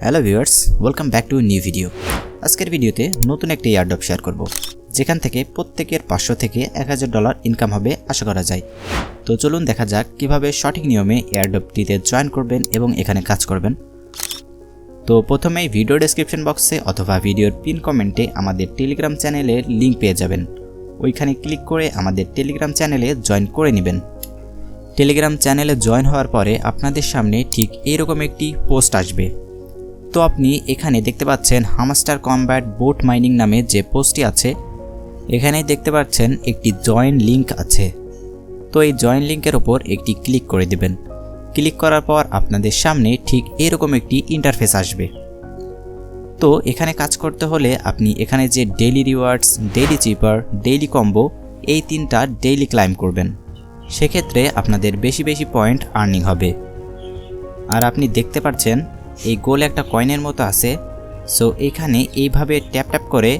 Hello viewers, welcome back to new video. আজকের ভিডিওতে নতুন একটি এয়ারড্রপ শেয়ার করব, যেখান থেকে প্রত্যেকের 500 থেকে $1000 ইনকাম হবে আশা করা যায়। তো চলুন দেখা যাক কিভাবে সঠিক নিয়মে এয়ারড্রপটিতে জয়েন করবেন এবং এখানে কাজ করবেন। তো প্রথমেই ভিডিও ডেসক্রিপশন বক্সে অথবা ভিডিওর পিন কমেন্টে আমাদের টেলিগ্রাম চ্যানেলের লিঙ্ক পেয়ে যাবেন। ওইখানে ক্লিক করে আমাদের টেলিগ্রাম চ্যানেলে জয়েন করে নেবেন। টেলিগ্রাম চ্যানেলে জয়েন হওয়ার পরে আপনাদের সামনে ঠিক এরকম একটি পোস্ট আসবে। তো আপনি এখানে দেখতে পাচ্ছেন হামস্টার কমব্যাট বোট মাইনিং নামে যে পোস্টটি আছে, এখানে দেখতে পাচ্ছেন একটি জয়েন লিঙ্ক আছে। তো এই জয়েন লিঙ্কের ওপর একটি ক্লিক করে দেবেন। ক্লিক করার পর আপনাদের সামনে ঠিক এরকম একটি ইন্টারফেস আসবে। তো এখানে কাজ করতে হলে আপনি এখানে যে ডেইলি রিওয়ার্ডস, ডেইলি চিপার, ডেইলি কম্বো এই তিনটা ডেইলি ক্লাইম করবেন। সেক্ষেত্রে আপনাদের বেশি বেশি পয়েন্ট আর্নিং হবে। আর আপনি দেখতে পাচ্ছেন এই গোল একটা কয়েনের মতো আছে। সো এখানে এইভাবে ট্যাপ ট্যাপ করে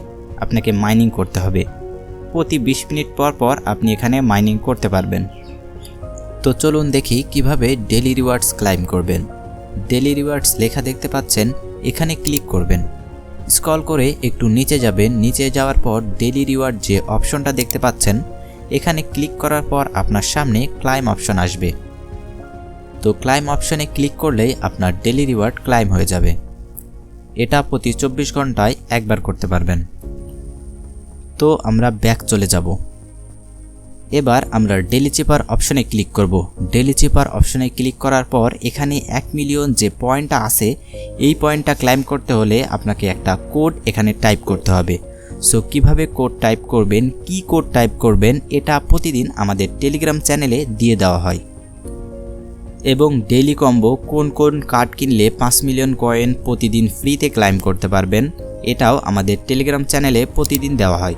আপনাকে মাইনিং করতে হবে। প্রতি 20 মিনিট পর পর আপনি এখানে মাইনিং করতে পারবেন। তো চলুন দেখি কিভাবে ডেইলি রিওয়ার্ডস ক্লাইম করবেন। ডেইলি রিওয়ার্ডস লেখা দেখতে পাচ্ছেন, এখানে ক্লিক করবেন। স্ক্রল করে একটু নিচে যাবেন। নিচে যাওয়ার পর ডেইলি রিওয়ার্ড যে অপশনটা দেখতে পাচ্ছেন, এখানে ক্লিক করার পর আপনার সামনে ক্লাইম অপশন আসবে। তো ক্লাইম অপশনে ক্লিক করলেই আপনার ডেইলি রিওয়ার্ড ক্লাইম হয়ে যাবে। এটা প্রতি 24 ঘন্টায় একবার করতে পারবেন। তো আমরা ব্যাক চলে যাব। এবার আমরা ডেইলি চিপার অপশনে ক্লিক করব। ডেইলি চিপার অপশনে ক্লিক করার পর এখানে 1 মিলিয়ন যে পয়েন্টটা আছে, এই পয়েন্টটা ক্লাইম করতে হলে আপনাকে একটা কোড এখানে টাইপ করতে হবে। সো কিভাবে কোড টাইপ করবেন, কি কোড টাইপ করবেন, এটা প্রতিদিন আমাদের টেলিগ্রাম চ্যানেলে দিয়ে দেওয়া হয়। এবং ডেইলি কম্বো কোন কোন কার্ড কিনলে 5 মিলিয়ন কয়েন প্রতিদিন ফ্রিতে ক্লাইম করতে পারবেন, এটাও আমাদের টেলিগ্রাম চ্যানেলে প্রতিদিন দেওয়া হয়।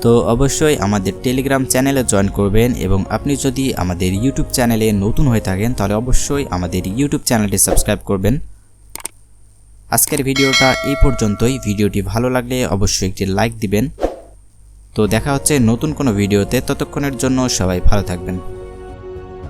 তো অবশ্যই আমাদের টেলিগ্রাম চ্যানেলে জয়েন করবেন। এবং আপনি যদি আমাদের ইউটিউব চ্যানেলে নতুন হয়ে থাকেন তাহলে অবশ্যই আমাদের ইউটিউব চ্যানেলটি সাবস্ক্রাইব করবেন। আজকের ভিডিওটা এই পর্যন্তই। ভিডিওটি ভালো লাগলে অবশ্যই একটি লাইক দিবেন। তো দেখা হচ্ছে নতুন কোনো ভিডিওতে। ততক্ষণের জন্য সবাই ভালো থাকবেন।